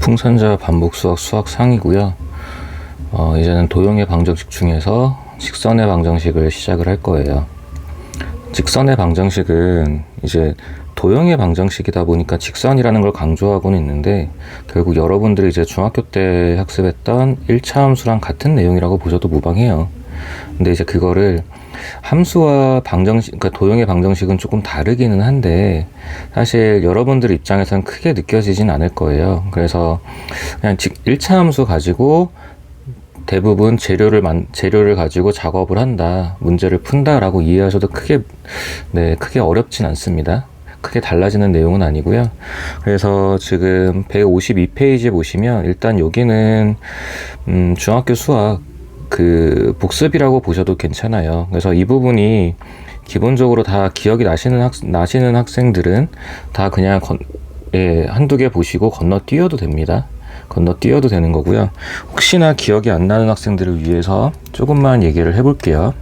풍선자 반복 수학 수학 상이고요. 이제는 도형의 방정식 중에서 직선의 방정식을 시작을 할 거예요. 직선의 방정식은 이제 도형의 방정식이다 보니까 직선이라는 걸 강조하고는 있는데, 결국 여러분들이 이제 중학교 때 학습했던 1차 함수랑 같은 내용이라고 보셔도 무방해요. 근데 이제 그거를 함수와 방정식, 그러니까 도형의 방정식은 조금 다르기는 한데, 사실 여러분들 입장에서는 크게 느껴지진 않을 거예요. 그래서 그냥 1차 함수 가지고 대부분 재료를 가지고 작업을 한다, 문제를 푼다라고 이해하셔도 크게 어렵진 않습니다. 크게 달라지는 내용은 아니고요. 그래서 지금 152페이지에 보시면 일단 여기는 중학교 수학 복습이라고 보셔도 괜찮아요. 그래서 이 부분이 기본적으로 다 기억이 나시는 학생들은 다 그냥 한두 개 보시고 건너뛰어도 됩니다. 건너뛰어도 되는 거고요. 혹시나 기억이 안 나는 학생들을 위해서 조금만 얘기를 해볼게요.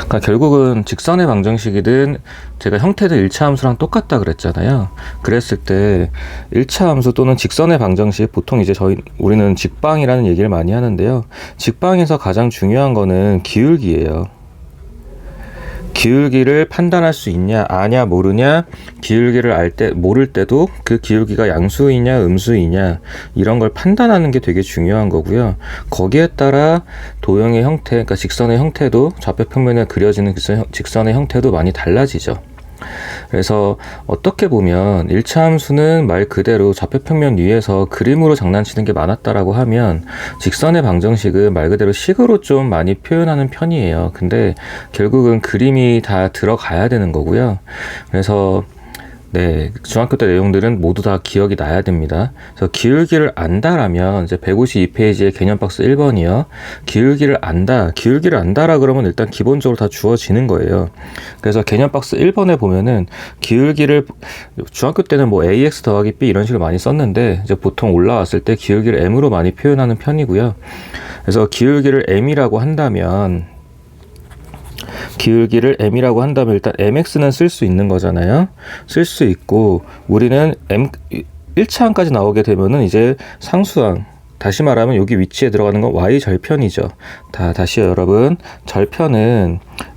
그러니까 결국은 직선의 방정식이든 제가 형태도 1차 함수랑 똑같다 그랬잖아요. 그랬을 때 1차 함수 또는 직선의 방정식, 보통 이제 우리는 직방이라는 얘기를 많이 하는데요. 직방에서 가장 중요한 거는 기울기예요. 기울기를 판단할 수 있냐, 아냐, 모르냐, 기울기를 모를 때도 그 기울기가 양수이냐, 음수이냐, 이런 걸 판단하는 게 되게 중요한 거고요. 거기에 따라 도형의 형태, 그러니까 직선의 형태도, 좌표평면에 그려지는 직선의 형태도 많이 달라지죠. 그래서 어떻게 보면 1차 함수는 말 그대로 좌표평면 위에서 그림으로 장난치는 게 많았다라고 하면, 직선의 방정식은 말 그대로 식으로 좀 많이 표현하는 편이에요. 근데 결국은 그림이 다 들어가야 되는 거고요. 그래서 중학교 때 내용들은 모두 다 기억이 나야 됩니다. 그래서 기울기를 안다라면 이제 152페이지의 개념 박스 1번이요. 기울기를 안다라 그러면 일단 기본적으로 다 주어지는 거예요. 그래서 개념 박스 1번에 보면은 기울기를, 중학교 때는 뭐 ax 더하기 b 이런 식으로 많이 썼는데, 이제 보통 올라왔을 때 기울기를 m으로 많이 표현하는 편이고요. 그래서 기울기를 m이라고 한다면 일단 mx는 쓸 수 있는 거잖아요. 쓸 수 있고, 우리는 1차항까지 나오게 되면은 이제 상수항, 다시 말하면 여기 위치에 들어가는 건 y 절편이죠. 다시요 여러분.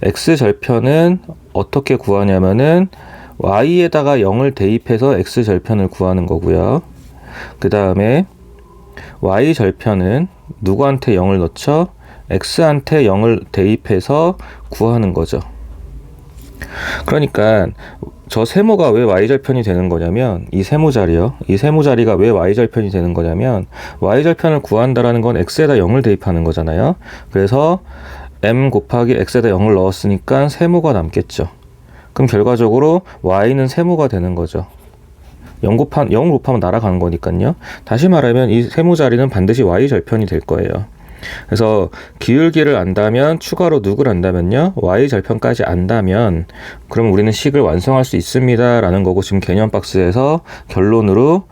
x 절편은 어떻게 구하냐면은 y에다가 0을 대입해서 x 절편을 구하는 거고요. 그 다음에 y 절편은 누구한테 0을 넣죠? x한테 0을 대입해서 구하는 거죠. 그러니까 저 세모가 왜 y절편이 되는 거냐면, 이 세모자리가 왜 y절편이 되는 거냐면, y절편을 구한다라는 건 x에다 0을 대입하는 거잖아요. 그래서 m 곱하기 x에다 0을 넣었으니까 세모가 남겠죠. 그럼 결과적으로 y는 세모가 되는 거죠. 0 곱하면 날아가는 거니까요. 다시 말하면 이 세모자리는 반드시 y절편이 될 거예요. 그래서 기울기를 안다면, 추가로 누구를 안다면요, y절편까지 안다면, 그럼 우리는 식을 완성할 수 있습니다 라는 거고, 지금 개념 박스에서 결론으로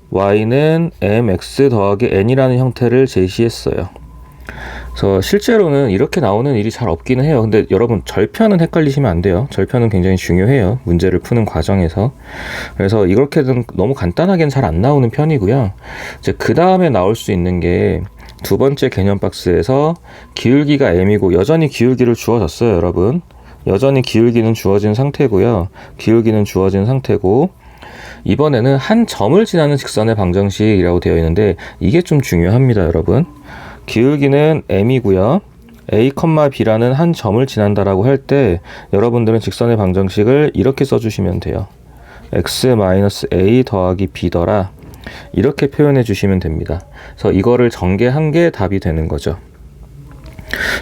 y는 mx 더하기 n이라는 형태를 제시했어요. 그래서 실제로는 이렇게 나오는 일이 잘 없기는 해요. 근데 여러분, 절편은 헷갈리시면 안 돼요. 절편은 굉장히 중요해요, 문제를 푸는 과정에서. 그래서 이렇게는 너무 간단하게는 잘 안 나오는 편이고요. 이제 그 다음에 나올 수 있는 게, 두 번째 개념 박스에서 기울기가 m이고, 여전히 기울기를 주어졌어요 여러분. 여전히 기울기는 주어진 상태고요. 이번에는 한 점을 지나는 직선의 방정식이라고 되어 있는데, 이게 좀 중요합니다 여러분. 기울기는 m이고요. a, b라는 한 점을 지난다라고 할 때, 여러분들은 직선의 방정식을 이렇게 써주시면 돼요. x-a 더하기 b더라, 이렇게 표현해 주시면 됩니다. 그래서 이거를 전개한 게 답이 되는 거죠.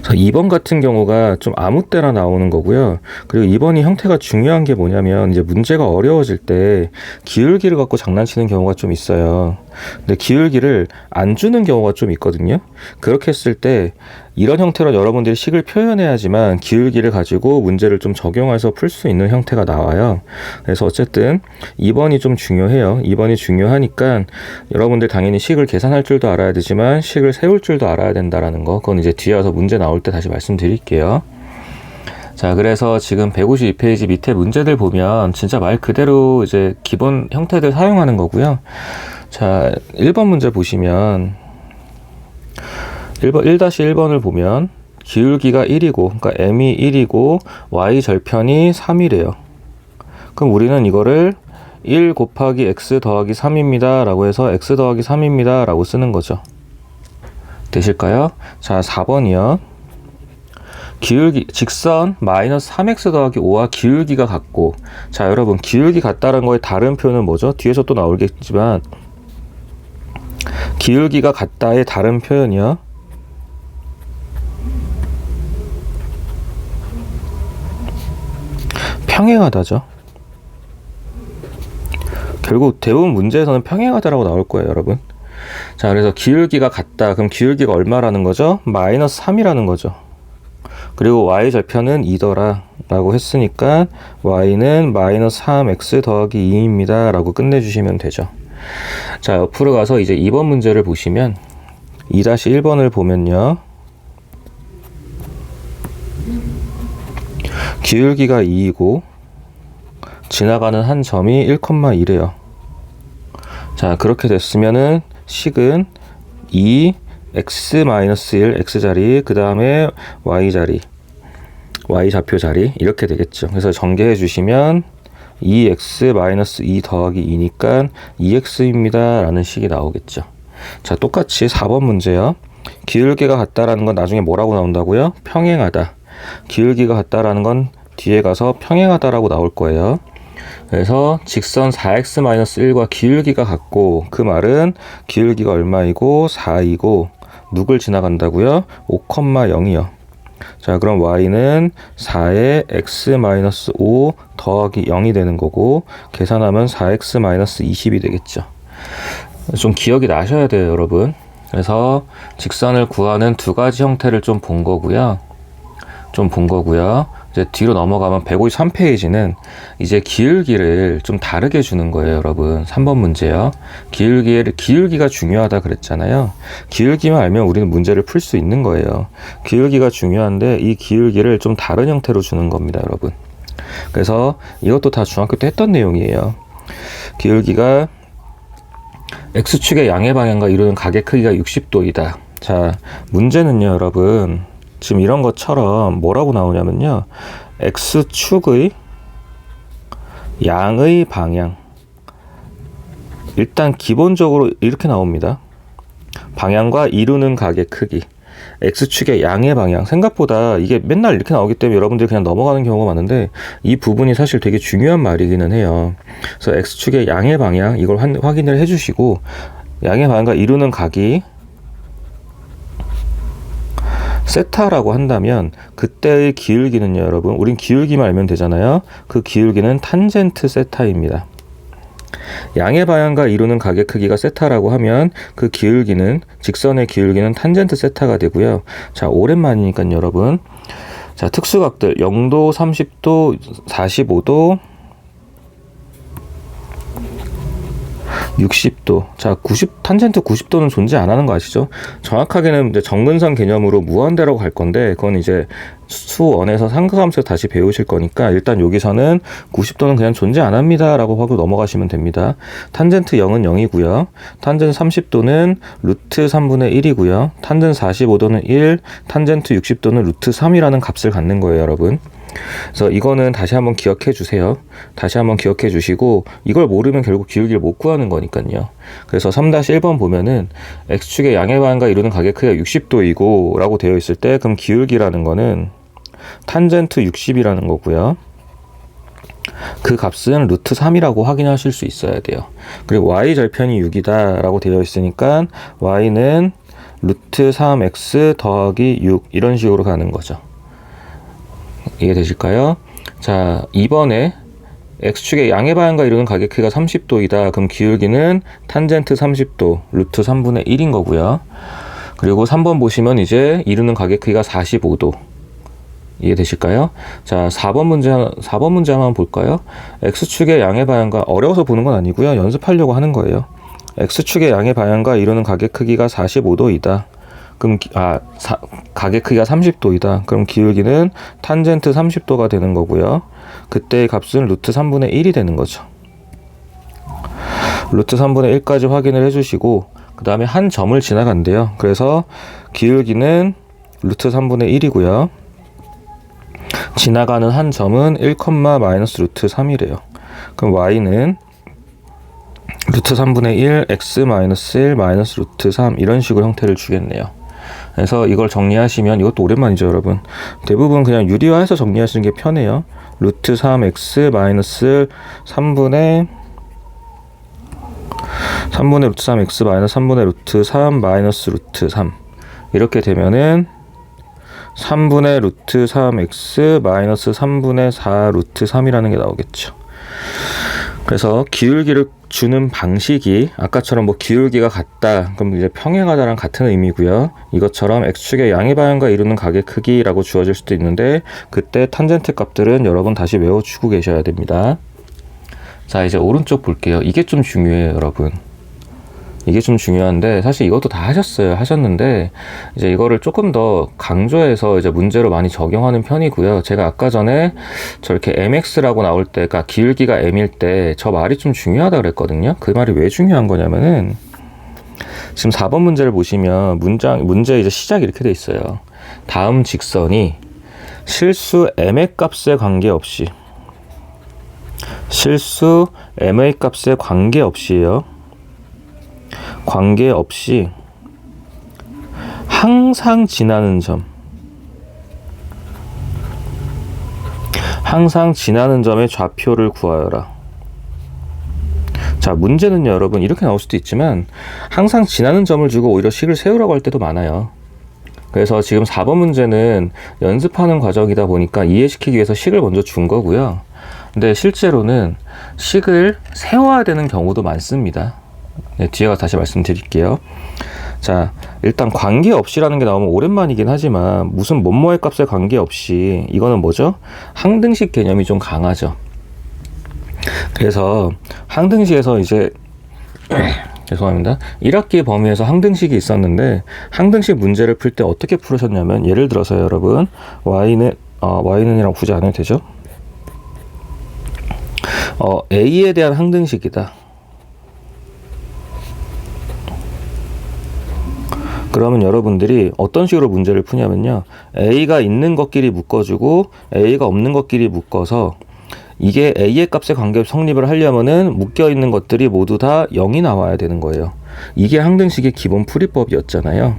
그래서 2번 같은 경우가 좀 아무 때나 나오는 거고요. 그리고 2번이 형태가 중요한 게 뭐냐면, 이제 문제가 어려워질 때 기울기를 갖고 장난치는 경우가 좀 있어요. 근데 기울기를 안 주는 경우가 좀 있거든요. 그렇게 했을 때 이런 형태로 여러분들이 식을 표현해야지만 기울기를 가지고 문제를 좀 적용해서 풀 수 있는 형태가 나와요. 그래서 어쨌든 2번이 좀 중요해요. 2번이 중요하니까 여러분들 당연히 식을 계산할 줄도 알아야 되지만 식을 세울 줄도 알아야 된다라는 거, 그건 이제 뒤에 와서 문제 나올 때 다시 말씀드릴게요. 자, 그래서 지금 152페이지 밑에 문제들 보면 진짜 말 그대로 이제 기본 형태들 사용하는 거고요. 자, 1번 문제 보시면 1-1번을 보면 기울기가 1이고, 그러니까 m이 1이고 y 절편이 3이래요. 그럼 우리는 이거를 1 곱하기 x 더하기 3입니다 라고 해서 x 더하기 3입니다 라고 쓰는 거죠. 되실까요? 자, 4번이요. 기울기, 직선 마이너스 3x 더하기 5와 기울기가 같고, 자, 여러분, 기울기 같다는 거의 다른 표현은 뭐죠? 뒤에서 또 나오겠지만, 기울기가 같다의 다른 표현이요. 평행하다죠. 결국 대부분 문제에서는 평행하다라고 나올 거예요, 여러분. 자, 그래서 기울기가 같다. 그럼 기울기가 얼마라는 거죠? 마이너스 3이라는 거죠. 그리고 y 절편은 2더라 라고 했으니까 y는 마이너스 3x 더하기 2입니다 라고 끝내주시면 되죠. 자, 옆으로 가서 이제 2번 문제를 보시면 2-1번을 보면요. 기울기가 2이고 지나가는 한 점이 1,1이에요. 자, 그렇게 됐으면은 식은 2 x-1 x자리, 그 다음에 y자리, y좌표 자리 이렇게 되겠죠. 그래서 전개해 주시면 2x-2 더하기 2니까 2x입니다 라는 식이 나오겠죠. 자, 똑같이 4번 문제요. 기울기가 같다라는 건 나중에 뭐라고 나온다고요? 평행하다. 기울기가 같다라는 건 뒤에 가서 평행하다라고 나올 거예요. 그래서 직선 4x-1과 기울기가 같고, 그 말은 기울기가 얼마이고 4이고 누굴 지나간다고요? 5,0이요. 자, 그럼 y는 4에 x-5 더하기 0이 되는 거고, 계산하면 4x-20이 되겠죠. 좀 기억이 나셔야 돼요, 여러분. 그래서 직선을 구하는 두 가지 형태를 좀 본 거고요. 이제 뒤로 넘어가면 153페이지는 이제 기울기를 좀 다르게 주는 거예요, 여러분. 3번 문제요. 기울기가 중요하다 그랬잖아요. 기울기만 알면 우리는 문제를 풀 수 있는 거예요. 기울기가 중요한데 이 기울기를 좀 다른 형태로 주는 겁니다, 여러분. 그래서 이것도 다 중학교 때 했던 내용이에요. 기울기가 x축의 양의 방향과 이루는 각의 크기가 60도이다. 자, 문제는요, 여러분. 지금 이런 것처럼 뭐라고 나오냐면요. x축의 양의 방향. 일단 기본적으로 이렇게 나옵니다. 방향과 이루는 각의 크기. x축의 양의 방향. 생각보다 이게 맨날 이렇게 나오기 때문에 여러분들이 그냥 넘어가는 경우가 많은데 이 부분이 사실 되게 중요한 말이기는 해요. 그래서 x축의 양의 방향 이걸 확인을 해주시고, 양의 방향과 이루는 각이 세타라고 한다면 그때의 기울기는요, 여러분, 우린 기울기만 알면 되잖아요. 그 기울기는 탄젠트 세타입니다. 양의 방향과 이루는 각의 크기가 세타라고 하면 그 기울기는, 직선의 기울기는 탄젠트 세타가 되고요. 자, 오랜만이니까 여러분, 자, 특수각들 0도, 30도, 45도, 60도. 자, 탄젠트 90도는 존재 안 하는 거 아시죠? 정확하게는 이제 정근상 개념으로 무한대라고 갈 건데, 그건 이제 수원에서 삼각함수 다시 배우실 거니까 일단 여기서는 90도는 그냥 존재 안 합니다 라고 하고 넘어가시면 됩니다. 탄젠트 0은 0이고요. 탄젠트 30도는 루트 3분의 1이고요. 탄젠트 45도는 1, 탄젠트 60도는 루트 3이라는 값을 갖는 거예요, 여러분. 그래서 이거는 다시 한번 기억해 주세요. 다시 한번 기억해 주시고, 이걸 모르면 결국 기울기를 못 구하는 거니까요. 그래서 3-1번 보면은 x축의 양의 방향과 이루는 각의 크기가 60도이고 라고 되어 있을 때, 그럼 기울기라는 거는 탄젠트 60이라는 거고요. 그 값은 루트 3이라고 확인하실 수 있어야 돼요. 그리고 y 절편이 6이다 라고 되어 있으니까 y는 루트 3x 더하기 6 이런 식으로 가는 거죠. 이해되실까요? 자, 2번에 x축의 양의 방향과 이루는 각의 크기가 30도이다. 그럼 기울기는 탄젠트 30도, 루트 3분의 1인 거고요. 그리고 3번 보시면 이제 이루는 각의 크기가 45도. 이해되실까요? 자, 4번 문제 한번 볼까요? x축의 양의 방향과, 어려워서 보는 건 아니고요. 연습하려고 하는 거예요. x축의 양의 방향과 이루는 각의 크기가 45도이다. 그럼 각의 크기가 30도이다. 그럼 기울기는 탄젠트 30도가 되는 거고요. 그때의 값은 루트 3분의 1이 되는 거죠. 루트 3분의 1까지 확인을 해주시고 그 다음에 한 점을 지나간대요. 그래서 기울기는 루트 3분의 1이고요. 지나가는 한 점은 1, 마이너스 루트 3이래요. 그럼 y는 루트 3분의 1, x 마이너스 1, 마이너스 루트 3 이런 식으로 형태를 주겠네요. 그래서 이걸 정리하시면, 이것도 오랜만이죠 여러분. 대부분 그냥 유리화해서 정리하시는 게 편해요. 루트 3x 마이너스 3분의 루트 3x 마이너스 3분의 루트 3 마이너스 루트 3 이렇게 되면은 3분의 루트 3x 마이너스 3분의 4 루트 3이라는 게 나오겠죠. 그래서 기울기를 주는 방식이 아까처럼 뭐 기울기가 같다 그럼 이제 평행하다랑 같은 의미고요. 이것처럼 x축의 양의 방향과 이루는 각의 크기라고 주어질 수도 있는데 그때 탄젠트 값들은 여러분 다시 외워주고 계셔야 됩니다. 자, 이제 오른쪽 볼게요. 이게 좀 중요해요 여러분. 이게 좀 중요한데 사실 이것도 다 하셨는데 이제 이거를 조금 더 강조해서 이제 문제로 많이 적용하는 편이고요. 제가 아까 전에 저렇게 mx라고 나올 때, 그러니까 기울기가 m일 때 저 말이 좀 중요하다 그랬거든요. 그 말이 왜 중요한 거냐면은 지금 4번 문제를 보시면 문제 이제 시작이 이렇게 돼 있어요. 다음 직선이 실수 m의 값에 관계없이 관계없이 항상 지나는 점의 좌표를 구하여라. 자, 문제는요 여러분 이렇게 나올 수도 있지만 항상 지나는 점을 주고 오히려 식을 세우라고 할 때도 많아요. 그래서 지금 4번 문제는 연습하는 과정이다 보니까 이해시키기 위해서 식을 먼저 준 거고요. 근데 실제로는 식을 세워야 되는 경우도 많습니다. 네, 뒤에 가서 다시 말씀드릴게요. 자, 일단 관계없이라는 게 나오면 오랜만이긴 하지만 무슨 뭐뭐의 값에 관계없이 이거는 뭐죠? 항등식 개념이 좀 강하죠. 그래서 항등식에서 이제 죄송합니다. 1학기 범위에서 항등식이 있었는데 항등식 문제를 풀 때 어떻게 풀으셨냐면 예를 들어서 여러분 y는이라고 굳이 안 해도 되죠? a에 대한 항등식이다. 그러면 여러분들이 어떤 식으로 문제를 푸냐면요. a가 있는 것끼리 묶어주고 a가 없는 것끼리 묶어서 이게 a의 값에 관계없이 성립을 하려면은 묶여있는 것들이 모두 다 0이 나와야 되는 거예요. 이게 항등식의 기본 풀이법이었잖아요.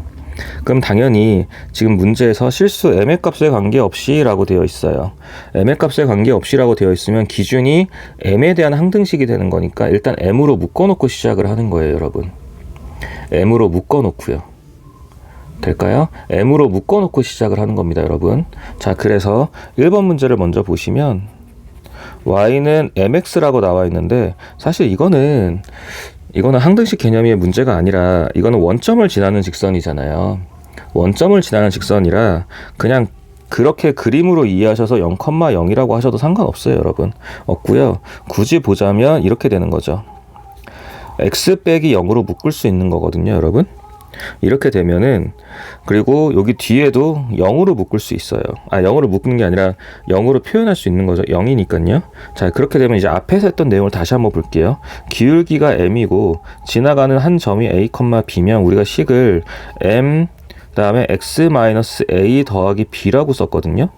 그럼 당연히 지금 문제에서 실수 m의 값에 관계없이 라고 되어 있어요. m의 값에 관계없이 라고 되어 있으면 기준이 m에 대한 항등식이 되는 거니까 일단 m으로 묶어놓고 시작을 하는 거예요 여러분. m으로 묶어놓고요. 될까요? m으로 묶어놓고 시작을 하는 겁니다 여러분. 자, 그래서 1번 문제를 먼저 보시면 y는 mx라고 나와 있는데 사실 이거는 항등식 개념의 문제가 아니라 이거는 원점을 지나는 직선이잖아요. 원점을 지나는 직선이라 그냥 그렇게 그림으로 이해하셔서 0,0이라고 하셔도 상관없어요 여러분. 없고요. 굳이 보자면 이렇게 되는 거죠. x 빼기 0으로 묶을 수 있는 거거든요 여러분. 이렇게 되면은 그리고 여기 뒤에도 0으로 묶을 수 있어요. 0으로 묶는 게 아니라 0으로 표현할 수 있는 거죠. 0이니까요. 자, 그렇게 되면 이제 앞에서 했던 내용을 다시 한번 볼게요. 기울기가 m이고 지나가는 한 점이 a, b면 우리가 식을 m 그다음에 x-a 더하기 b라고 썼거든요.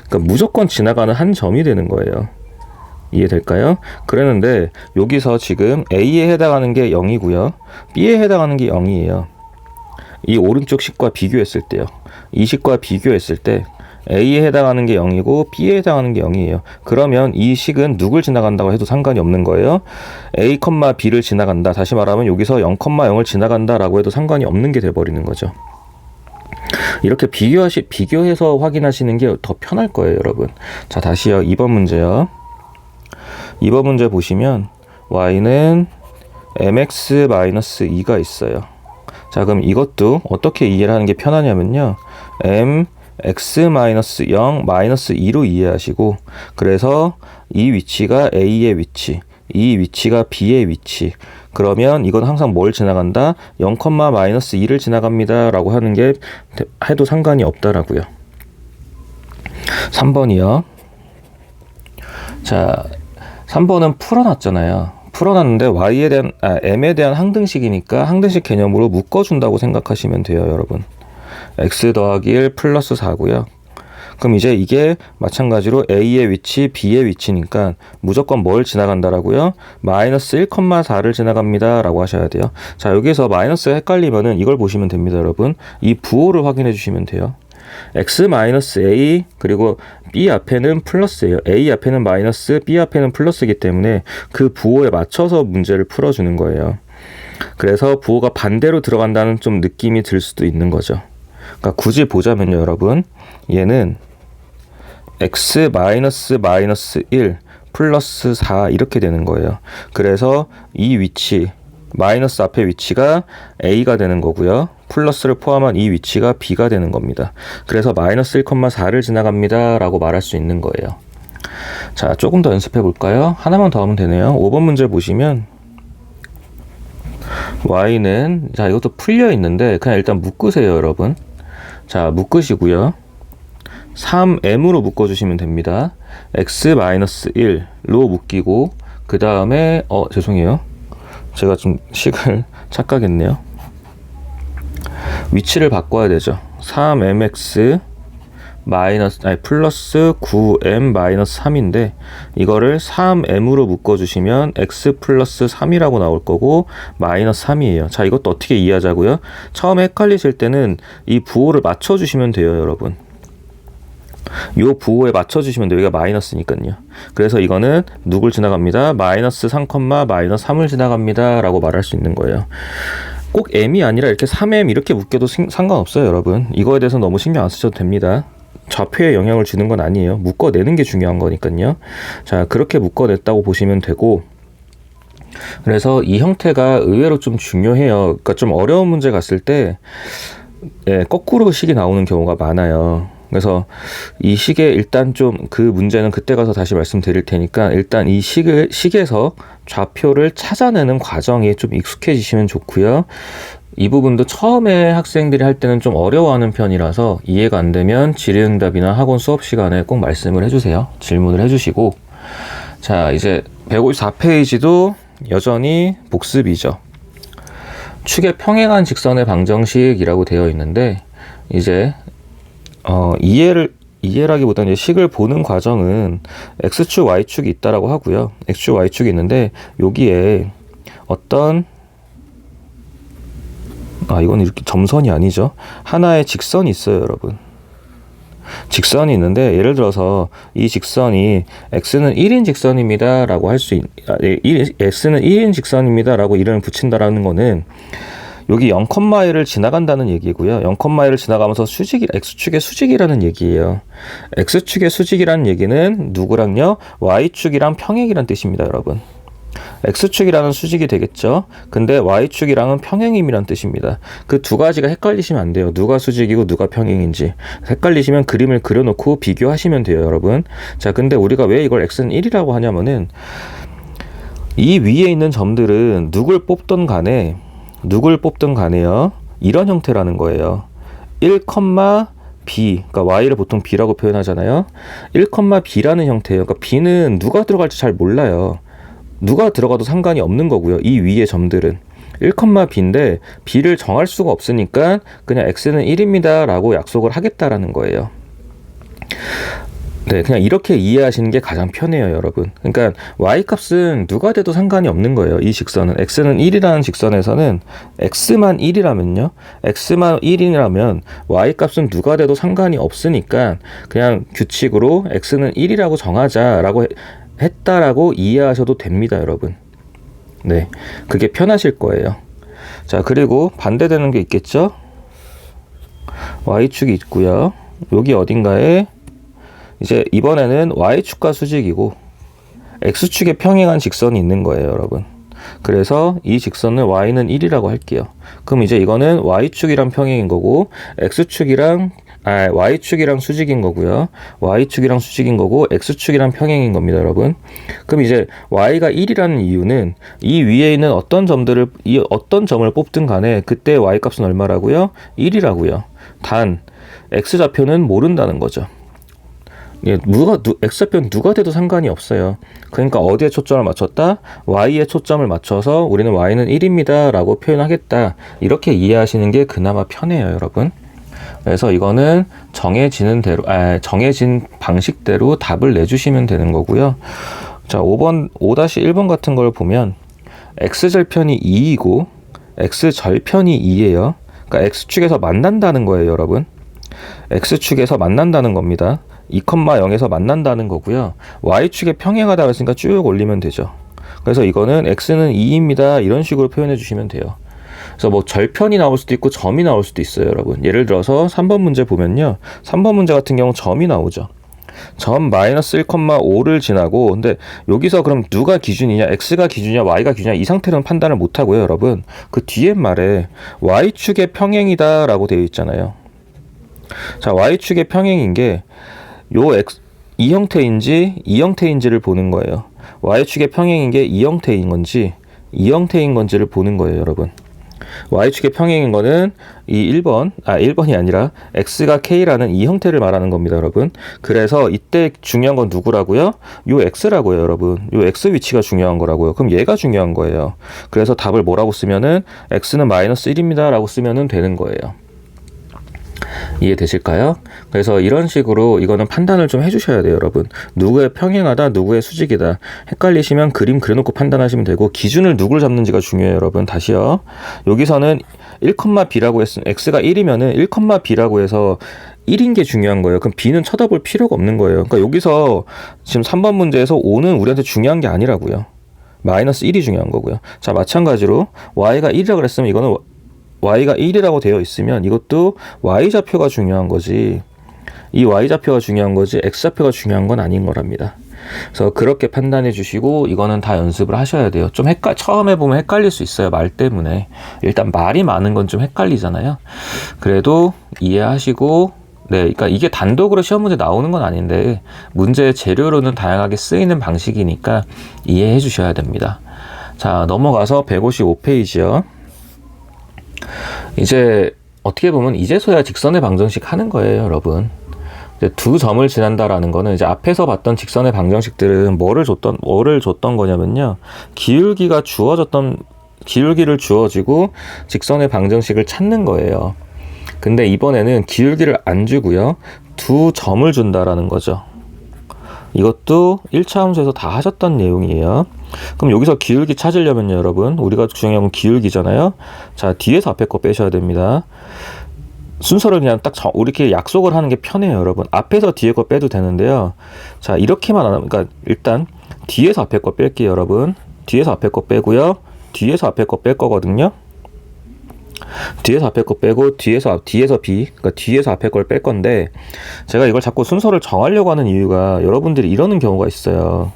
그러니까 무조건 지나가는 한 점이 되는 거예요. 이해될까요? 그랬는데 여기서 지금 a에 해당하는 게 0이고요. b에 해당하는 게 0이에요. 이 오른쪽 식과 비교했을 때요. 이 식과 비교했을 때 A에 해당하는 게 0이고 B에 해당하는 게 0이에요. 그러면 이 식은 누굴 지나간다고 해도 상관이 없는 거예요. A, B를 지나간다. 다시 말하면 여기서 0,0을 지나간다라고 해도 상관이 없는 게 돼버리는 거죠. 이렇게 비교해서 확인하시는 게 더 편할 거예요, 여러분. 자, 다시요. 2번 문제요. 2번 문제 보시면 y는 mx-2가 있어요. 자, 그럼 이것도 어떻게 이해를 하는 게 편하냐면요. m x-0 -2로 이해하시고 그래서 이 위치가 a의 위치, 이 위치가 b의 위치. 그러면 이건 항상 뭘 지나간다? 0,-2를 지나갑니다 라고 하는 게 해도 상관이 없다라고요. 3번이요. 자, 3번은 풀어놨잖아요. 풀어놨는데 m에 대한 항등식이니까 항등식 개념으로 묶어준다고 생각하시면 돼요, 여러분. x 더하기 1 플러스 4고요. 그럼 이제 이게 마찬가지로 a의 위치, b의 위치니까 무조건 뭘 지나간다라고요? 마이너스 1,4를 지나갑니다 라고 하셔야 돼요. 자, 여기서 마이너스가 헷갈리면은 이걸 보시면 됩니다, 여러분. 이 부호를 확인해 주시면 돼요. x-a 그리고 b 앞에는 플러스예요. a 앞에는 마이너스, b 앞에는 플러스이기 때문에 그 부호에 맞춰서 문제를 풀어주는 거예요. 그래서 부호가 반대로 들어간다는 좀 느낌이 들 수도 있는 거죠. 그러니까 굳이 보자면요, 여러분. 얘는 x 마이너스 1 플러스 4 이렇게 되는 거예요. 그래서 이 위치, 마이너스 앞에 위치가 a가 되는 거고요. 플러스를 포함한 이 위치가 b가 되는 겁니다. 그래서 마이너스 1,4를 지나갑니다 라고 말할 수 있는 거예요. 자, 조금 더 연습해 볼까요? 하나만 더 하면 되네요. 5번 문제 보시면 y는, 자, 이것도 풀려 있는데 그냥 일단 묶으세요, 여러분. 자, 묶으시고요. 3m으로 묶어주시면 됩니다. x-1로 묶이고 그 다음에 죄송해요. 제가 좀 식을 착각했네요. 위치를 바꿔야 되죠. 3mx 플러스 9m-3인데 이거를 3m으로 묶어주시면 x 플러스 3이라고 나올 거고 마이너스 3이에요. 자, 이것도 어떻게 이해하자고요? 처음에 헷갈리실 때는 이 부호를 맞춰주시면 돼요, 여러분. 요 부호에 맞춰주시면 돼요. 여기가 마이너스니까요. 그래서 이거는 누굴 지나갑니다? 마이너스 3, 마이너스 3을 지나갑니다 라고 말할 수 있는 거예요. 꼭 m이 아니라 이렇게 3m 이렇게 묶여도 상관없어요, 여러분. 이거에 대해서 너무 신경 안 쓰셔도 됩니다. 좌표에 영향을 주는 건 아니에요. 묶어내는 게 중요한 거니까요. 자, 그렇게 묶어냈다고 보시면 되고, 그래서 이 형태가 의외로 좀 중요해요. 그러니까 좀 어려운 문제 갔을 때 거꾸로 식이 나오는 경우가 많아요. 그래서 이 식에 일단 좀 그 문제는 그때 가서 다시 말씀드릴 테니까 일단 이 식에서 좌표를 찾아내는 과정에 좀 익숙해지시면 좋고요. 이 부분도 처음에 학생들이 할 때는 좀 어려워하는 편이라서 이해가 안 되면 질의응답이나 학원 수업 시간에 꼭 말씀을 해주세요. 질문을 해주시고, 자, 이제 154페이지도 여전히 복습이죠. 축의 평행한 직선의 방정식이라고 되어 있는데 이제 이해라기보다는 식을 보는 과정은 x축, y축이 있다라고 하고요. x축, y축이 있는데 여기에 어떤 이건 이렇게 점선이 아니죠. 하나의 직선이 있어요, 여러분. 직선이 있는데 예를 들어서 이 직선이 x는 1인 직선입니다 라고 할 수 x는 1인 직선입니다 라고 이름을 붙인다라는 거는 여기 0,1을 지나간다는 얘기고요. 0,1을 지나가면서 x축의 수직이라는 얘기예요. x축의 수직이라는 얘기는 누구랑요? y축이랑 평행이란 뜻입니다, 여러분. x축이라는 수직이 되겠죠. 근데 y축이랑은 평행임이란 뜻입니다. 그 두 가지가 헷갈리시면 안 돼요. 누가 수직이고 누가 평행인지. 헷갈리시면 그림을 그려놓고 비교하시면 돼요, 여러분. 자, 근데 우리가 왜 이걸 x는 1이라고 하냐면은 이 위에 있는 점들은 누굴 뽑든 간에요. 이런 형태라는 거예요. 1, b, 그러니까 y를 보통 b라고 표현하잖아요. 1, b라는 형태예요. 그러니까 b는 누가 들어갈지 잘 몰라요. 누가 들어가도 상관이 없는 거고요. 이 위의 점들은 1, b인데 b를 정할 수가 없으니까 그냥 x는 1입니다 라고 약속을 하겠다라는 거예요. 네, 그냥 이렇게 이해하시는 게 가장 편해요, 여러분. 그러니까 y값은 누가 돼도 상관이 없는 거예요. 이 직선은 x는 1이라는 직선에서는 x만 1이라면요. x만 1이라면 y값은 누가 돼도 상관이 없으니까 그냥 규칙으로 x는 1이라고 정하자라고 했다라고 이해하셔도 됩니다, 여러분. 네, 그게 편하실 거예요. 자, 그리고 반대되는 게 있겠죠? y축이 있고요. 여기 어딘가에 이제 이번에는 y축과 수직이고 x축에 평행한 직선이 있는 거예요, 여러분. 그래서 이 직선은 y는 1이라고 할게요. 그럼 이제 이거는 y축이랑 평행인 거고 y축이랑 수직인 거고요. y축이랑 수직인 거고 x축이랑 평행인 겁니다, 여러분. 그럼 이제 y가 1이라는 이유는 이 위에 있는 어떤 점을 뽑든 간에 그때 y값은 얼마라고요? 1이라고요. 단 x좌표는 모른다는 거죠. 예, x좌표는 누가 돼도 상관이 없어요. 그러니까 어디에 초점을 맞췄다? y에 초점을 맞춰서 우리는 y는 1입니다 라고 표현하겠다. 이렇게 이해하시는 게 그나마 편해요, 여러분. 그래서 이거는 정해진 방식대로 답을 내주시면 되는 거고요. 자, 5-1번 같은 걸 보면 x절편이 2이고 x절편이 2예요. 그러니까 x축에서 만난다는 거예요, 여러분. x축에서 만난다는 겁니다. 2,0에서 만난다는 거고요. y축에 평행하다고 했으니까 쭉 올리면 되죠. 그래서 이거는 x는 2입니다. 이런 식으로 표현해 주시면 돼요. 그래서 뭐 절편이 나올 수도 있고 점이 나올 수도 있어요, 여러분. 예를 들어서 3번 문제 보면요. 3번 문제 같은 경우 점이 나오죠. 점 마이너스 1,5를 지나고, 근데 여기서 그럼 누가 기준이냐, x가 기준이냐, y가 기준이냐, 이 상태로는 판단을 못 하고요, 여러분. 그 뒤에 말에 y축의 평행이다 라고 되어 있잖아요. 자, y축의 평행인 게 이 형태인지 이 형태인지를 보는 거예요. y축의 평행인 게 이 형태인 건지 이 형태인 건지를 보는 거예요, 여러분. y축의 평행인 거는 이 1번이 아니라 x가 k라는 이 형태를 말하는 겁니다, 여러분. 그래서 이때 중요한 건 누구라고요? 요 x라고요, 여러분. 요 x 위치가 중요한 거라고요. 그럼 얘가 중요한 거예요. 그래서 답을 뭐라고 쓰면은 x는 마이너스 1입니다 라고 쓰면은 되는 거예요. 이해되실까요? 그래서 이런 식으로 이거는 판단을 좀 해주셔야 돼요, 여러분. 누구의 평행하다, 누구의 수직이다. 헷갈리시면 그림 그려놓고 판단하시면 되고, 기준을 누굴 잡는지가 중요해요, 여러분. 다시요. 여기서는 1,b라고 했으면 x가 1이면은 1,b라고 해서 1인 게 중요한 거예요. 그럼 b는 쳐다볼 필요가 없는 거예요. 그러니까 여기서 지금 3번 문제에서 5는 우리한테 중요한 게 아니라고요. 마이너스 1이 중요한 거고요. 자, 마찬가지로 y가 1이라고 그랬으면 이거는 y가 1이라고 되어 있으면 이것도 y좌표가 중요한 거지, 이 y좌표가 중요한 거지 x좌표가 중요한 건 아닌 거랍니다. 그래서 그렇게 판단해 주시고, 이거는 다 연습을 하셔야 돼요. 좀 처음에 보면 헷갈릴 수 있어요, 말 때문에. 일단 말이 많은 건 좀 헷갈리잖아요. 그래도 이해하시고, 네, 그러니까 이게 단독으로 시험 문제 나오는 건 아닌데 문제의 재료로는 다양하게 쓰이는 방식이니까 이해해 주셔야 됩니다. 자, 넘어가서 155페이지요. 이제 어떻게 보면 이제서야 직선의 방정식 하는 거예요, 여러분. 이제 두 점을 지난다라는 거는 이제 앞에서 봤던 직선의 방정식들은 뭐를 줬던 거냐면요. 기울기를 주어지고 직선의 방정식을 찾는 거예요. 근데 이번에는 기울기를 안 주고요. 두 점을 준다라는 거죠. 이것도 1차 함수에서 다 하셨던 내용이에요. 그럼 여기서 기울기 찾으려면요, 여러분, 우리가 중요한 건 기울기잖아요. 자, 뒤에서 앞에 거 빼셔야 됩니다. 순서를 그냥 딱 우리끼리 약속을 하는 게 편해요, 여러분. 앞에서 뒤에 거 빼도 되는데요. 자, 이렇게만 안 하면, 그러니까 일단 뒤에서 앞에 거 뺄게요, 여러분. 뒤에서 앞에 거 빼고요. 뒤에서 앞에 거 뺄 거거든요. 뒤에서 앞에 거 빼고 뒤에서 B, 그러니까 뒤에서 앞에 걸 뺄 건데, 제가 이걸 자꾸 순서를 정하려고 하는 이유가 여러분들이 이러는 경우가 있어요.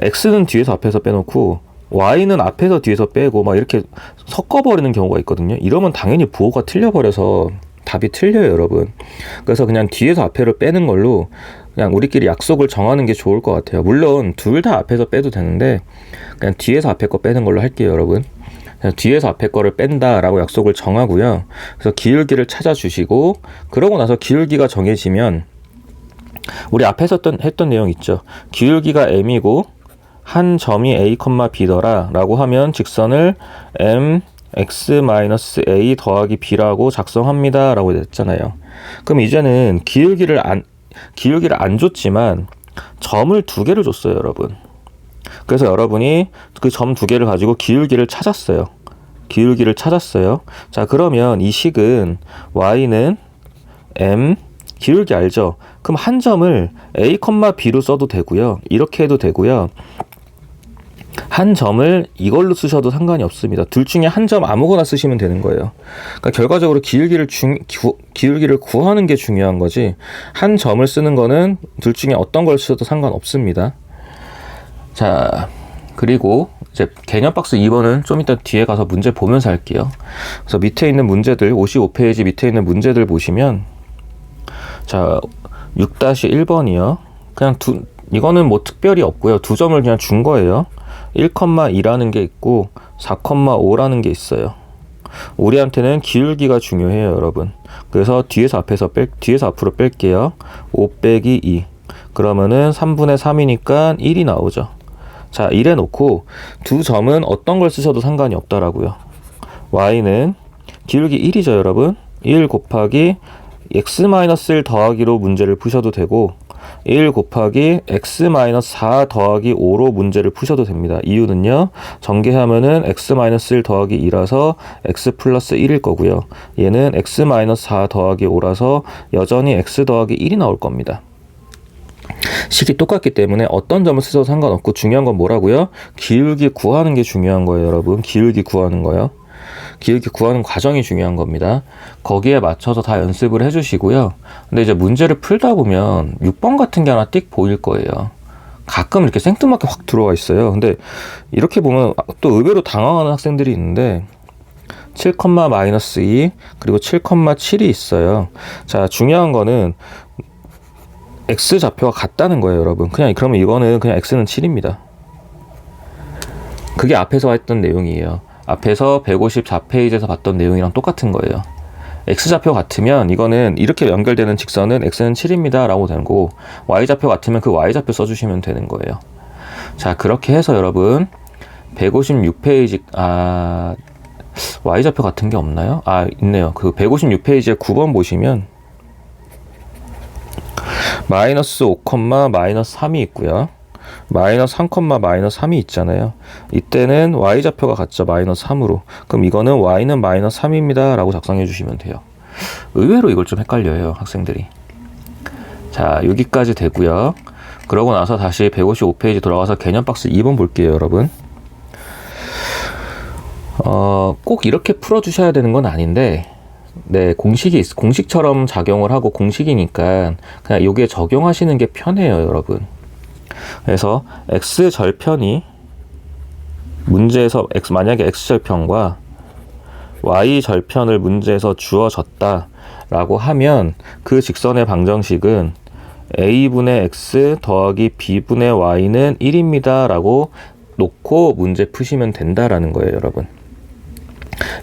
x는 뒤에서 앞에서 빼놓고 y는 앞에서 뒤에서 빼고 막 이렇게 섞어버리는 경우가 있거든요. 이러면 당연히 부호가 틀려버려서 답이 틀려요, 여러분. 그래서 그냥 뒤에서 앞에를 빼는 걸로 그냥 우리끼리 약속을 정하는 게 좋을 것 같아요. 물론 둘 다 앞에서 빼도 되는데 그냥 뒤에서 앞에 거 빼는 걸로 할게요, 여러분. 뒤에서 앞에 거를 뺀다라고 약속을 정하고요. 그래서 기울기를 찾아주시고, 그러고 나서 기울기가 정해지면 우리 앞에서 했던 내용 있죠. 기울기가 m이고 한 점이 a, b더라 라고 하면 직선을 mx-a 더하기 b라고 작성합니다 라고 했잖아요. 그럼 이제는 기울기를 안 줬지만 점을 두 개를 줬어요, 여러분. 그래서 여러분이 그 점 두 개를 가지고 기울기를 찾았어요. 자, 그러면 이 식은 y는 m, 기울기 알죠? 그럼 한 점을 a, b로 써도 되고요. 이렇게 해도 되고요. 한 점을 이걸로 쓰셔도 상관이 없습니다. 둘 중에 한 점 아무거나 쓰시면 되는 거예요. 그러니까 결과적으로 기울기를 구하는 게 중요한 거지, 한 점을 쓰는 거는 둘 중에 어떤 걸 쓰셔도 상관없습니다. 자, 그리고 이제 개념 박스 2번은 좀 이따 뒤에 가서 문제 보면서 할게요. 그래서 밑에 있는 문제들, 55페이지 밑에 있는 문제들 보시면, 자, 6-1번이요. 그냥 이거는 뭐 특별히 없고요. 두 점을 그냥 준 거예요. 1,2라는 게 있고 4,5라는 게 있어요. 우리한테는 기울기가 중요해요, 여러분. 그래서 뒤에서 앞으로 뺄게요. 5 빼기 2. 그러면은 3분의 3이니까 1이 나오죠. 자, 이래 놓고 두 점은 어떤 걸 쓰셔도 상관이 없다라고요. y는 기울기 1이죠, 여러분. 1 곱하기 x-1 더하기로 문제를 푸셔도 되고 1 곱하기 x-4 더하기 5로 문제를 푸셔도 됩니다. 이유는요, 전개하면은 x-1 더하기 2라서 x 플러스 1일 거고요. 얘는 x-4 더하기 5라서 여전히 x 더하기 1이 나올 겁니다. 식이 똑같기 때문에 어떤 점을 쓰셔도 상관없고 중요한 건 뭐라고요? 기울기 구하는 게 중요한 거예요, 여러분. 기울기 구하는 거요. 기울기 구하는 과정이 중요한 겁니다. 거기에 맞춰서 다 연습을 해주시고요. 근데 이제 문제를 풀다 보면 6번 같은 게 하나 띡 보일 거예요. 가끔 이렇게 생뚱맞게 확 들어와 있어요. 근데 이렇게 보면 또 의외로 당황하는 학생들이 있는데 7,-2 그리고 7,7이 있어요. 자, 중요한 거는 x 좌표가 같다는 거예요, 여러분. 그러면 이거는 그냥 x는 7입니다. 그게 앞에서 했던 내용이에요. 앞에서 154페이지에서 봤던 내용이랑 똑같은 거예요. x좌표 같으면 이거는 이렇게 연결되는 직선은 x는 7입니다 라고 되는 거고, y좌표 같으면 그 y좌표 써주시면 되는 거예요. 자, 그렇게 해서 여러분 156페이지 y좌표 같은 게 없나요? 있네요. 그 156페이지에 9번 보시면 마이너스 5, 마이너스 3이 있고요. 마이너스 3, 마이너스 3이 있잖아요. 이때는 y좌표가 같죠. 마이너스 3으로. 그럼 이거는 y는 마이너스 3입니다 라고 작성해 주시면 돼요. 의외로 이걸 좀 헷갈려요, 학생들이. 자, 여기까지 되고요. 그러고 나서 다시 155페이지 돌아가서 개념 박스 2번 볼게요, 여러분. 꼭 이렇게 풀어주셔야 되는 건 아닌데, 네, 공식처럼 작용을 하고 공식이니까 그냥 여기에 적용하시는 게 편해요, 여러분. 그래서 x절편이 문제에서 만약에 x절편과 y절편을 문제에서 주어졌다 라고 하면 그 직선의 방정식은 a분의 x 더하기 b분의 y는 1입니다 라고 놓고 문제 푸시면 된다라는 거예요, 여러분.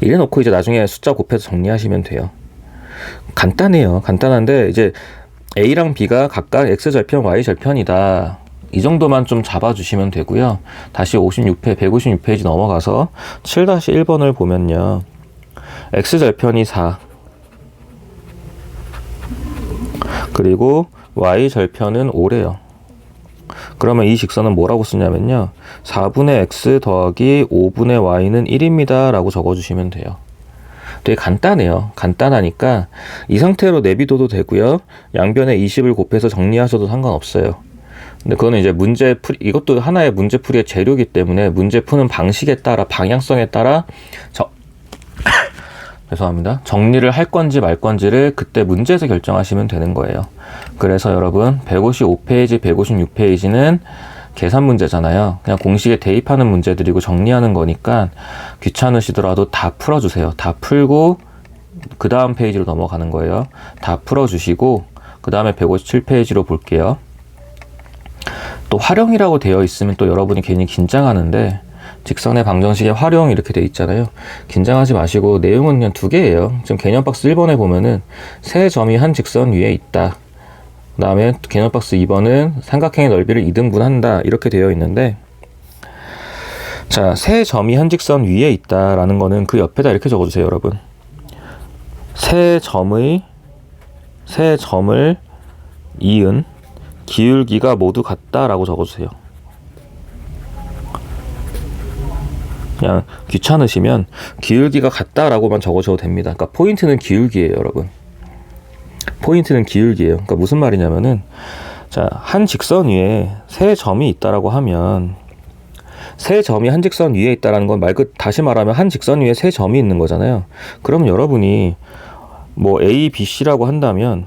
이래 놓고 이제 나중에 숫자 곱해서 정리하시면 돼요. 간단해요. 간단한데 이제 a랑 b가 각각 x절편, y절편이다. 이 정도만 좀 잡아주시면 되고요. 다시 156페이지 넘어가서 7-1번을 보면요. x절편이 4 그리고 y절편은 5래요. 그러면 이 직선은 뭐라고 쓰냐면요. 4분의 x 더하기 5분의 y는 1입니다 라고 적어주시면 돼요. 되게 간단해요. 간단하니까 이 상태로 내비둬도 되고요. 양변에 20을 곱해서 정리하셔도 상관없어요. 근데 그거는 이제 이것도 하나의 문제풀이의 재료이기 때문에 문제 푸는 방식에 따라, 방향성에 따라 죄송합니다. 정리를 할 건지 말 건지를 그때 문제에서 결정하시면 되는 거예요. 그래서 여러분 155페이지, 156페이지는 계산 문제잖아요. 그냥 공식에 대입하는 문제들이고 정리하는 거니까 귀찮으시더라도 다 풀어주세요. 다 풀고 그 다음 페이지로 넘어가는 거예요. 다 풀어주시고 그 다음에 157페이지로 볼게요. 또 활용이라고 되어 있으면 또 여러분이 괜히 긴장하는데, 직선의 방정식에 활용 이렇게 되어 있잖아요. 긴장하지 마시고 내용은 그냥 두 개예요. 지금 개념 박스 1번에 보면은 세 점이 한 직선 위에 있다. 그 다음에 개념 박스 2번은 삼각형의 넓이를 2등분한다 이렇게 되어 있는데, 자, 세 점이 한 직선 위에 있다라는 거는 그 옆에다 이렇게 적어주세요, 여러분. 세 점을 이은 기울기가 모두 같다라고 적어주세요. 그냥 귀찮으시면 기울기가 같다라고만 적어줘도 됩니다. 그러니까 포인트는 기울기예요, 여러분. 포인트는 기울기예요. 그러니까 무슨 말이냐면은, 자, 한 직선 위에 세 점이 있다라고 하면, 세 점이 한 직선 위에 있다라는 건 다시 말하면 한 직선 위에 세 점이 있는 거잖아요. 그럼 여러분이 뭐 A, B, C라고 한다면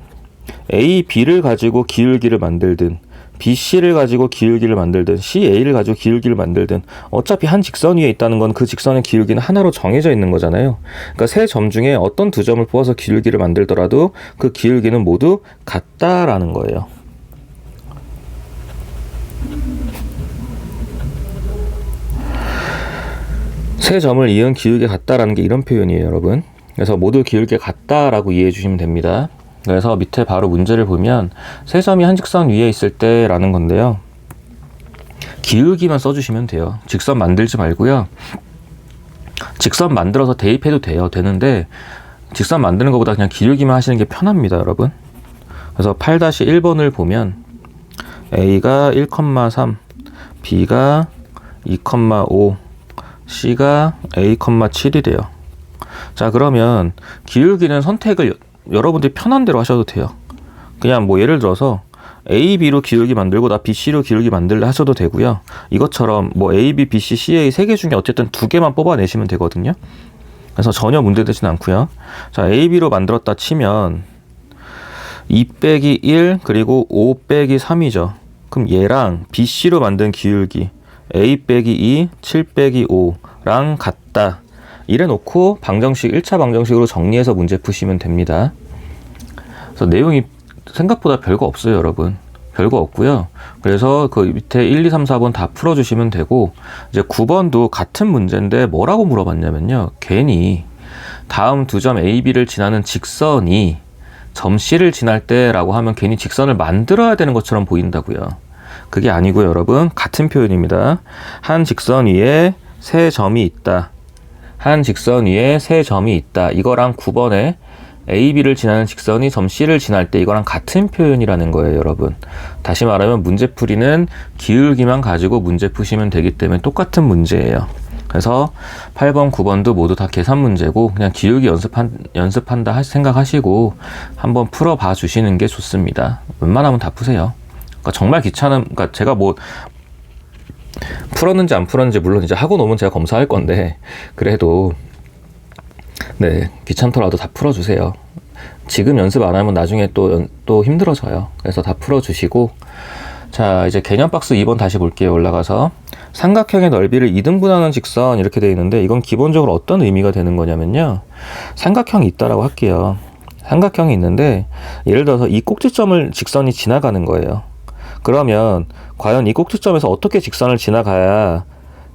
A, B를 가지고 기울기를 만들든 B, C를 가지고 기울기를 만들든 C, A를 가지고 기울기를 만들든 어차피 한 직선 위에 있다는 건 그 직선의 기울기는 하나로 정해져 있는 거잖아요. 그러니까 세 점 중에 어떤 두 점을 뽑아서 기울기를 만들더라도 그 기울기는 모두 같다라는 거예요. 세 점을 이은 기울기가 같다라는 게 이런 표현이에요, 여러분. 그래서 모두 기울기가 같다라고 이해해 주시면 됩니다. 그래서 밑에 바로 문제를 보면 세 점이 한 직선 위에 있을 때라는 건데요. 기울기만 써주시면 돼요. 직선 만들지 말고요. 직선 만들어서 대입해도 되는데 직선 만드는 것보다 그냥 기울기만 하시는 게 편합니다, 여러분. 그래서 8-1번을 보면 A가 1,3, B가 2,5, C가 A,7이래요. 자, 그러면 기울기는 선택을 여러분들이 편한 대로 하셔도 돼요. 그냥 뭐 예를 들어서 A, B로 기울기 만들고 나 B, C로 기울기 만들래 하셔도 되고요. 이것처럼 뭐 A, B, B, C, C, A 세 개 중에 어쨌든 두 개만 뽑아내시면 되거든요. 그래서 전혀 문제되진 않고요. 자, A, B로 만들었다 치면 2-1 그리고 5-3이죠. 그럼 얘랑 B, C로 만든 기울기 A-2, 7-5랑 같다. 이래 놓고 방정식 1차 방정식으로 정리해서 문제 푸시면 됩니다. 그래서 내용이 생각보다 별거 없어요, 여러분. 별거 없고요. 그래서 그 밑에 1, 2, 3, 4번 다 풀어주시면 되고, 이제 9번도 같은 문제인데 뭐라고 물어봤냐면요. 괜히 다음 두 점 A, B를 지나는 직선이 점 C를 지날 때라고 하면 괜히 직선을 만들어야 되는 것처럼 보인다고요. 그게 아니고요, 여러분. 같은 표현입니다. 한 직선 위에 세 점이 있다. 한 직선 위에 세 점이 있다. 이거랑 9번에 A, B를 지나는 직선이 점 C를 지날 때 이거랑 같은 표현이라는 거예요, 여러분. 다시 말하면 문제풀이는 기울기만 가지고 문제 푸시면 되기 때문에 똑같은 문제예요. 그래서 8번, 9번도 모두 다 계산 문제고 그냥 기울기 연습한다 생각하시고 한번 풀어봐 주시는 게 좋습니다. 웬만하면 다 푸세요. 그러니까 정말 그러니까 제가 뭐 풀었는지 안 풀었는지 물론 이제 하고 놓으면 제가 검사할 건데 그래도 네, 귀찮더라도 다 풀어주세요. 지금 연습 안 하면 나중에 또 힘들어져요. 그래서 다 풀어주시고, 자, 이제 개념 박스 2번 다시 볼게요. 올라가서 삼각형의 넓이를 2등분하는 직선 이렇게 되어 있는데 이건 기본적으로 어떤 의미가 되는 거냐면요. 삼각형이 있다라고 할게요. 삼각형이 있는데 예를 들어서 이 꼭지점을 직선이 지나가는 거예요. 그러면 과연 이 꼭지점에서 어떻게 직선을 지나가야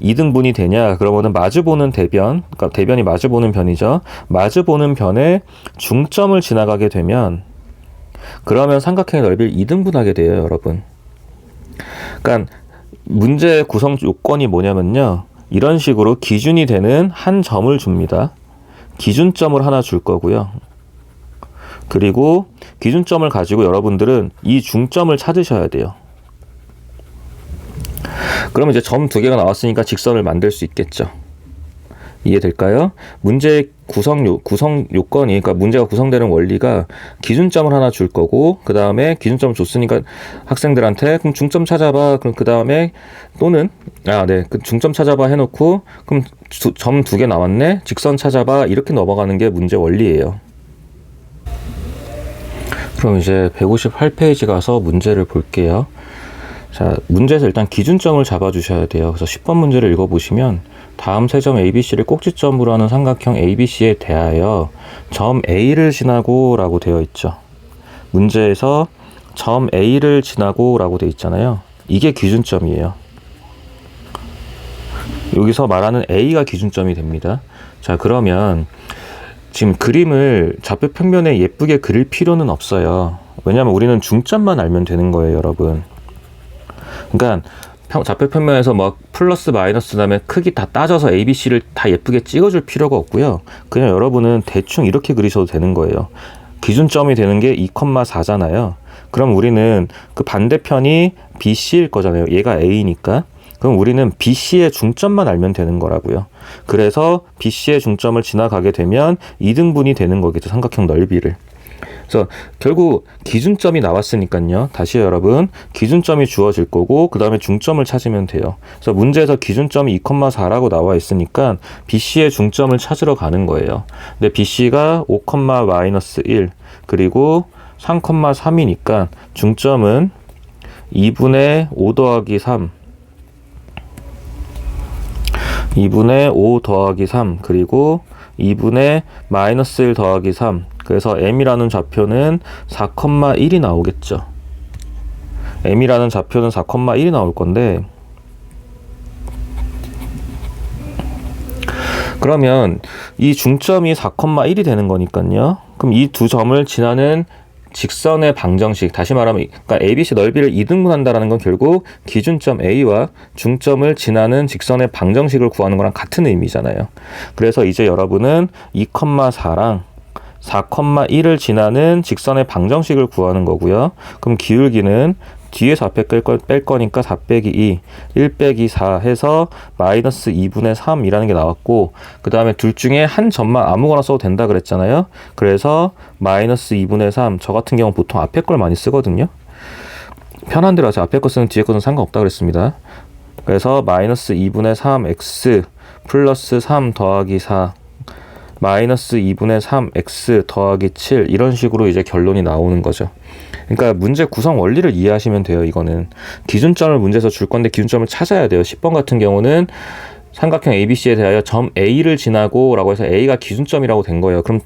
2등분이 되냐? 그러면은 마주보는 대변, 그러니까 대변이 마주보는 변이죠. 마주보는 변에 중점을 지나가게 되면 그러면 삼각형의 넓이를 2등분하게 돼요, 여러분. 그러니까 문제 구성 요건이 뭐냐면요. 이런 식으로 기준이 되는 한 점을 줍니다. 기준점을 하나 줄 거고요. 그리고 기준점을 가지고 여러분들은 이 중점을 찾으셔야 돼요. 그러면 이제 점 두 개가 나왔으니까 직선을 만들 수 있겠죠. 이해될까요? 문제 구성 요건이, 그러니까 문제가 구성되는 원리가 기준점을 하나 줄 거고, 그 다음에 기준점 줬으니까 학생들한테 그럼 중점 찾아봐. 그럼 그 다음에 또는 그 중점 찾아봐 해놓고 그럼 점 두 개 나왔네. 직선 찾아봐. 이렇게 넘어가는 게 문제 원리예요. 그럼 이제 158페이지 가서 문제를 볼게요. 자, 문제에서 일단 기준점을 잡아주셔야 돼요. 그래서 10번 문제를 읽어보시면 다음 세 점 ABC를 꼭지점으로 하는 삼각형 ABC에 대하여 점 A를 지나고 라고 되어 있죠. 문제에서 점 A를 지나고 라고 되어 있잖아요. 이게 기준점이에요. 여기서 말하는 A가 기준점이 됩니다. 자, 그러면 지금 그림을 좌표 평면에 예쁘게 그릴 필요는 없어요. 왜냐하면 우리는 중점만 알면 되는 거예요, 여러분. 그러니까 좌표 평면에서 막 플러스 마이너스 다음에 크기 다 따져서 ABC를 다 예쁘게 찍어줄 필요가 없고요. 그냥 여러분은 대충 이렇게 그리셔도 되는 거예요. 기준점이 되는 게 2,4잖아요. 그럼 우리는 그 반대편이 BC일 거잖아요. 얘가 A니까. 그럼 우리는 BC의 중점만 알면 되는 거라고요. 그래서 BC의 중점을 지나가게 되면 2등분이 되는 거겠죠. 삼각형 넓이를. 그래서 결국 기준점이 나왔으니까요. 다시 여러분, 기준점이 주어질 거고 그 다음에 중점을 찾으면 돼요. 그래서 문제에서 기준점이 2,4라고 나와 있으니까 BC의 중점을 찾으러 가는 거예요. 근데 BC가 5,-1 그리고 3,3이니까 중점은 2분의 5 더하기 3 2분의 5 더하기 3 그리고 2분의 마이너스 1 더하기 3 그래서 M이라는 좌표는 4,1이 나오겠죠. M이라는 좌표는 4,1이 나올 건데 그러면 이 중점이 4,1이 되는 거니까요. 그럼 이 두 점을 지나는 직선의 방정식, 다시 말하면 그러니까 ABC 넓이를 2등분한다라는 건 결국 기준점 A와 중점을 지나는 직선의 방정식을 구하는 거랑 같은 의미잖아요. 그래서 이제 여러분은 2,4랑 4,1을 지나는 직선의 방정식을 구하는 거고요. 그럼 기울기는 뒤에서 앞에 뺄 거니까 4 빼기 2, 1 빼기 4 해서 마이너스 2분의 3이라는 게 나왔고, 그 다음에 둘 중에 한 점만 아무거나 써도 된다 그랬잖아요. 그래서 마이너스 2분의 3, 저 같은 경우는 보통 앞에 걸 많이 쓰거든요. 편한 대로 하세요. 앞에 거 쓰는 뒤에 거는 상관없다 그랬습니다. 그래서 마이너스 2분의 3x 플러스 3 더하기 4 마이너스 2분의 3x 더하기 7 이런 식으로 이제 결론이 나오는 거죠. 그러니까 문제 구성 원리를 이해하시면 돼요. 이거는 기준점을 문제에서 줄 건데 기준점을 찾아야 돼요. 10번 같은 경우는 삼각형 ABC에 대하여 점 A를 지나고 라고 해서 A가 기준점이라고 된 거예요. 그럼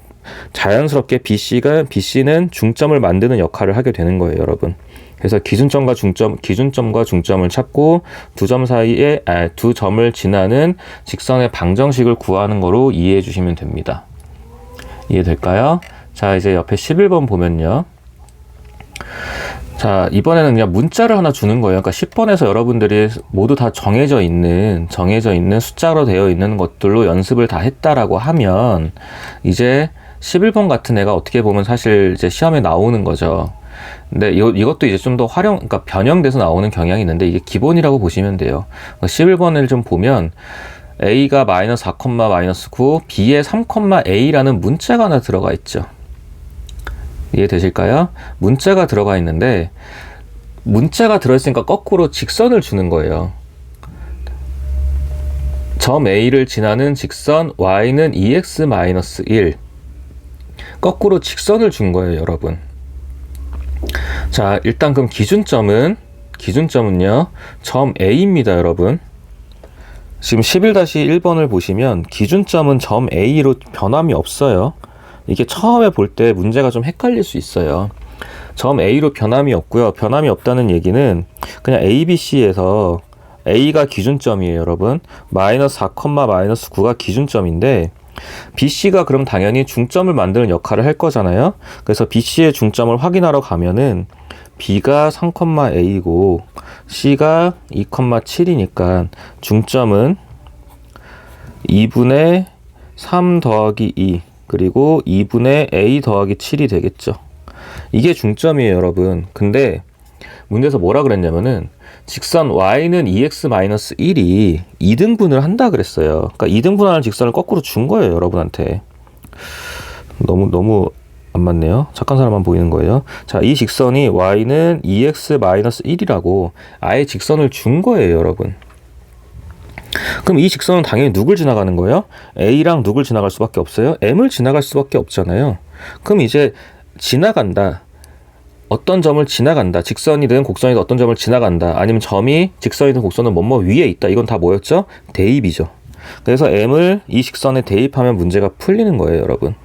자연스럽게 BC는 중점을 만드는 역할을 하게 되는 거예요, 여러분. 그래서 기준점과 중점을 찾고 두 점을 지나는 직선의 방정식을 구하는 거로 이해해 주시면 됩니다. 이해될까요? 자, 이제 옆에 11번 보면요. 자, 이번에는 그냥 문자를 하나 주는 거예요. 그러니까 10번에서 여러분들이 모두 다 정해져 있는 숫자로 되어 있는 것들로 연습을 다 했다라고 하면 이제 11번 같은 애가 어떻게 보면 사실 이제 시험에 나오는 거죠. 근데 이것도 이제 좀 더 그러니까 변형돼서 나오는 경향이 있는데 이게 기본이라고 보시면 돼요. 11번을 좀 보면 A가 마이너스 4, 마이너스 9, B에 3,A라는 문자가 하나 들어가 있죠. 이해되실까요? 문자가 들어가 있는데 문자가 들어있으니까 거꾸로 직선을 주는 거예요. 점 A를 지나는 직선 Y는 2x-1 거꾸로 직선을 준 거예요, 여러분. 자, 일단 그럼 기준점은요 점 A입니다, 여러분. 지금 11-1번을 보시면 기준점은 점 A로 변함이 없어요. 이게 처음에 볼 때 문제가 좀 헷갈릴 수 있어요. 점 A로 변함이 없고요. 변함이 없다는 얘기는 그냥 ABC에서 A가 기준점이에요, 여러분. 마이너스 4, 마이너스 9가 기준점인데 BC가 그럼 당연히 중점을 만드는 역할을 할 거잖아요. 그래서 BC의 중점을 확인하러 가면은 B가 3,A고 C가 2,7이니까 중점은 2분의 3 더하기 2 그리고 2분의 A 더하기 7이 되겠죠. 이게 중점이에요, 여러분. 근데 문제에서 뭐라 그랬냐면은 직선 Y는 2x-1이 2등분을 한다 그랬어요. 그러니까 2등분하는 직선을 거꾸로 준 거예요, 여러분한테. 너무 안 맞네요. 착한 사람만 보이는 거예요. 자, 이 직선이 Y는 2x-1이라고 아예 직선을 준 거예요, 여러분. 그럼 이 직선은 당연히 누굴 지나가는 거예요? A랑 누굴 지나갈 수밖에 없어요? M을 지나갈 수밖에 없잖아요. 그럼 이제 지나간다. 어떤 점을 지나간다. 직선이든 곡선이든 어떤 점을 지나간다. 아니면 점이 직선이든 곡선은 뭐뭐 위에 있다. 이건 다 뭐였죠? 대입이죠. 그래서 M을 이 직선에 대입하면 문제가 풀리는 거예요, 여러분.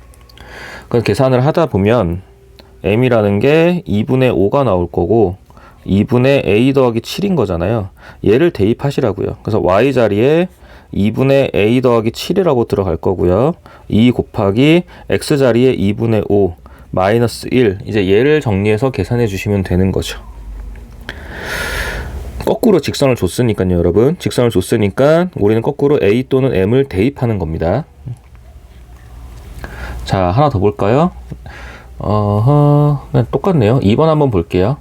그래서 계산을 하다 보면 M이라는 게 2분의 5가 나올 거고 2분의 A 더하기 7인 거잖아요. 얘를 대입하시라고요. 그래서 Y 자리에 2분의 A 더하기 7이라고 들어갈 거고요. 2 곱하기 X 자리에 2분의 5 마이너스 1 이제 얘를 정리해서 계산해 주시면 되는 거죠. 거꾸로 직선을 줬으니까요, 여러분. 직선을 줬으니까 우리는 거꾸로 A 또는 M을 대입하는 겁니다. 자, 하나 더 볼까요? 그냥 똑같네요. 2번 한번 볼게요.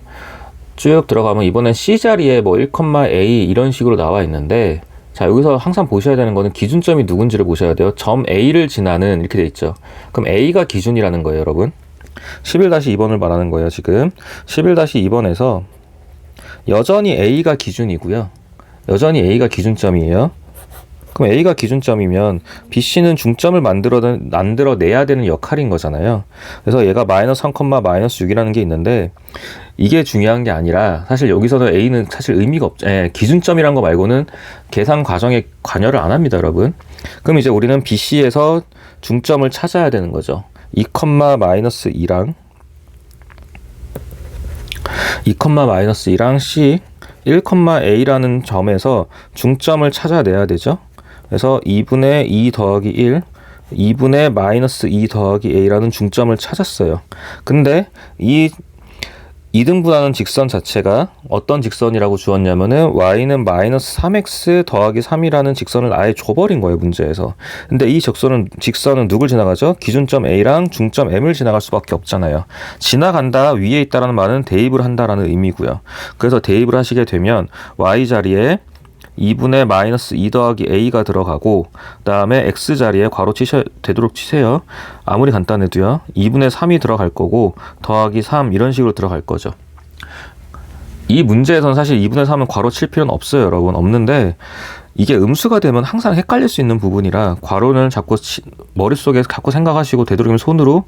쭉 들어가면 이번엔 C 자리에 뭐 1,A 이런 식으로 나와 있는데 자, 여기서 항상 보셔야 되는 거는 기준점이 누군지를 보셔야 돼요. 점 A를 지나는 이렇게 돼 있죠. 그럼 A가 기준이라는 거예요, 여러분. 11-2번을 말하는 거예요, 지금. 11-2번에서 여전히 A가 기준이고요. 여전히 A가 기준점이에요. 그럼 A가 기준점이면 BC는 중점을 만들어내야 되는 역할인 거잖아요. 그래서 얘가 마이너스 3, 마이너스 6이라는 게 있는데 이게 중요한 게 아니라 사실 여기서는 A는 사실 의미가 없죠. 기준점이란 거 말고는 계산 과정에 관여를 안 합니다, 여러분. 그럼 이제 우리는 BC에서 중점을 찾아야 되는 거죠. 2, 마이너스 2랑 2, 마이너스 2랑 C 1,A라는 점에서 중점을 찾아내야 되죠. 그래서 2분의 2 더하기 1, 2분의 마이너스 2 더하기 a라는 중점을 찾았어요. 근데 이 2등분하는 직선 자체가 어떤 직선이라고 주었냐면은 y는 마이너스 3x 더하기 3이라는 직선을 아예 줘버린 거예요, 문제에서. 근데 이 직선은 누굴 지나가죠? 기준점 a랑 중점 m을 지나갈 수밖에 없잖아요. 지나간다, 위에 있다라는 말은 대입을 한다라는 의미고요. 그래서 대입을 하시게 되면 y 자리에 2분의 마이너스 2 더하기 a가 들어가고, 그 다음에 x 자리에 괄호 되도록 치세요. 아무리 간단해도요. 2분의 3이 들어갈 거고 더하기 3 이런 식으로 들어갈 거죠. 이 문제에서는 사실 2분의 3은 괄호 칠 필요는 없어요, 여러분. 없는데 이게 음수가 되면 항상 헷갈릴 수 있는 부분이라 괄호는 자꾸 머릿속에 자꾸 생각하시고 되도록이면 손으로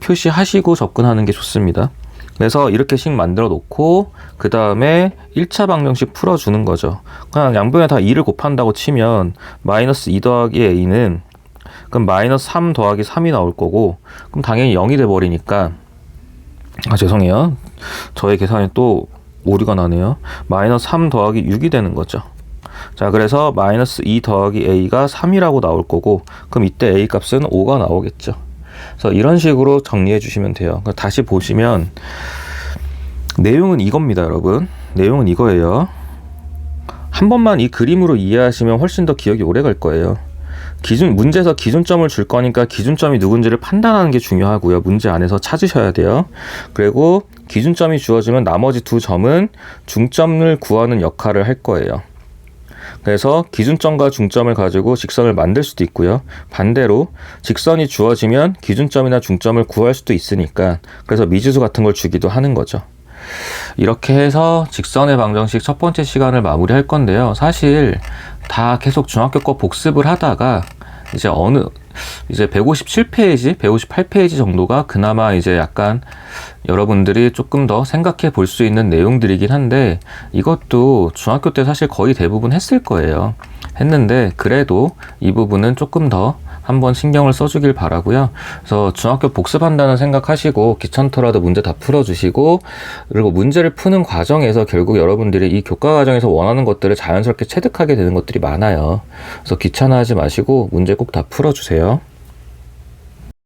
표시하시고 접근하는 게 좋습니다. 그래서 이렇게씩 만들어 놓고 그 다음에 1차 방정식 풀어주는 거죠. 그냥 양변에 다 2를 곱한다고 치면 마이너스 2 더하기 a는 그럼 마이너스 3 더하기 3이 나올 거고, 그럼 당연히 0이 돼버리니까, 죄송해요. 저의 계산이 또 오류가 나네요. 마이너스 3 더하기 6이 되는 거죠. 자, 그래서 마이너스 2 더하기 a가 3이라고 나올 거고, 그럼 이때 a 값은 5가 나오겠죠. 그래서 이런 식으로 정리해 주시면 돼요. 다시 보시면 내용은 이겁니다, 여러분. 내용은 이거예요. 한 번만 이 그림으로 이해하시면 훨씬 더 기억이 오래 갈 거예요. 문제에서 기준점을 줄 거니까 기준점이 누군지를 판단하는 게 중요하고요. 문제 안에서 찾으셔야 돼요. 그리고 기준점이 주어지면 나머지 두 점은 중점을 구하는 역할을 할 거예요. 그래서 기준점과 중점을 가지고 직선을 만들 수도 있고요. 반대로 직선이 주어지면 기준점이나 중점을 구할 수도 있으니까, 그래서 미지수 같은 걸 주기도 하는 거죠. 이렇게 해서 직선의 방정식 첫 번째 시간을 마무리할 건데요. 사실 다 계속 중학교 거 복습을 하다가 이제 157페이지, 158페이지 정도가 그나마 이제 약간 여러분들이 조금 더 생각해 볼 수 있는 내용들이긴 한데, 이것도 중학교 때 사실 거의 대부분 했을 거예요. 했는데 그래도 이 부분은 조금 더 한번 신경을 써주길 바라고요. 그래서 중학교 복습한다는 생각하시고 귀찮더라도 문제 다 풀어주시고, 그리고 문제를 푸는 과정에서 결국 여러분들이 이 교과 과정에서 원하는 것들을 자연스럽게 체득하게 되는 것들이 많아요. 그래서 귀찮아하지 마시고 문제 꼭 다 풀어주세요.